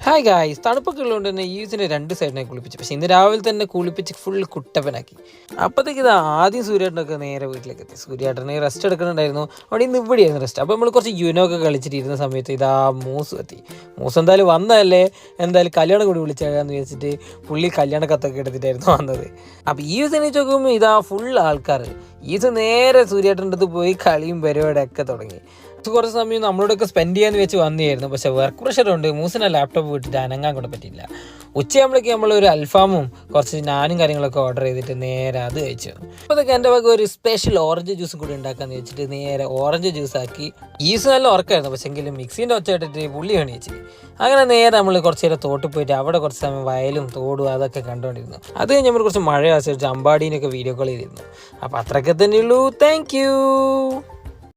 Hi guys, തണുപ്പൊക്കെ ഉള്ളതുകൊണ്ട് തന്നെ യൂസിനെ രണ്ട് സൈഡിനെ കുളിപ്പിച്ചു. പക്ഷേ ഇന്ന് രാവിലെ തന്നെ കുളിപ്പിച്ച് ഫുൾ കുട്ടപ്പനാക്കി. അപ്പോഴത്തേക്ക് ഇത് ആദ്യം സൂര്യേട്ടനൊക്കെ നേരെ വീട്ടിലേക്ക് എത്തി. സൂര്യേട്ടനെ റെസ്റ്റ് എടുക്കുന്നുണ്ടായിരുന്നു. അവിടെ ഇന്ന് ഇവിടെയായിരുന്നു റെസ്റ്റ്. അപ്പോൾ നമ്മൾ കുറച്ച് യുനോ ഒക്കെ കളിച്ചിട്ടിരുന്ന സമയത്ത് ഇതാ മൂസ് എത്തി. മൂസ് എന്തായാലും വന്നതല്ലേ, എന്തായാലും കല്യാണം കൂടി വിളിച്ചാന്ന് വിചാരിച്ചിട്ട് പുള്ളി കല്യാണ കത്തൊക്കെ എടുത്തിട്ടായിരുന്നു വന്നത്. അപ്പോൾ ഈ യൂസിനെ നോക്കുമ്പോൾ ഇതാ ഫുൾ ആൾക്കാർ. ഈസ് നേരെ സൂര്യേട്ടൻ്റെ അടുത്ത് പോയി കളിയും പരിപാടിയൊക്കെ തുടങ്ങി. കുറച്ച് സമയം നമ്മളോടൊക്കെ സ്പെൻഡ് ചെയ്യാന്ന് വെച്ച് വന്നിരുന്നു. പക്ഷേ വർക്ക് പ്രഷറുണ്ട്. മൂസിനെ ലാപ്ടോപ്പ് വിട്ടിട്ട് അനങ്ങാൻ കൂടെ പറ്റില്ല. ഉച്ചയാകുമ്പോഴേക്ക് നമ്മളൊരു അൽഫാമും കുറച്ച് നാനും കാര്യങ്ങളൊക്കെ ഓർഡർ ചെയ്തിട്ട് നേരെ അത് കഴിച്ചു. അപ്പോഴത്തേക്ക് എൻ്റെ വക ഒരു സ്പെഷ്യൽ ഓറഞ്ച് ജ്യൂസും കൂടി ഉണ്ടാക്കാന്ന് വെച്ചിട്ട് നേരെ ഓറഞ്ച് ജ്യൂസാക്കി. ഈസ് നല്ല ഉറക്കമായിരുന്നു, പക്ഷേ എങ്കിലും മിക്സീൻ്റെ ഒച്ച ഇട്ടിട്ട് പുള്ളി എണീച്ച്. അങ്ങനെ നേരെ നമ്മൾ കുറച്ച് നേരം തോട്ടിൽ പോയിട്ട് അവിടെ കുറച്ച് സമയം വയലും തോടും അതൊക്കെ കണ്ടുകൊണ്ടിരുന്നു. അത് കഴിഞ്ഞ് നമ്മൾ കുറച്ച് മഴ ആസ്വദിച്ച് അമ്പാടീനൊക്കെ വീഡിയോ കോൾ ചെയ്തിരുന്നു. അപ്പോൾ അത്രയൊക്കെ തന്നെയുള്ളൂ. Thank U.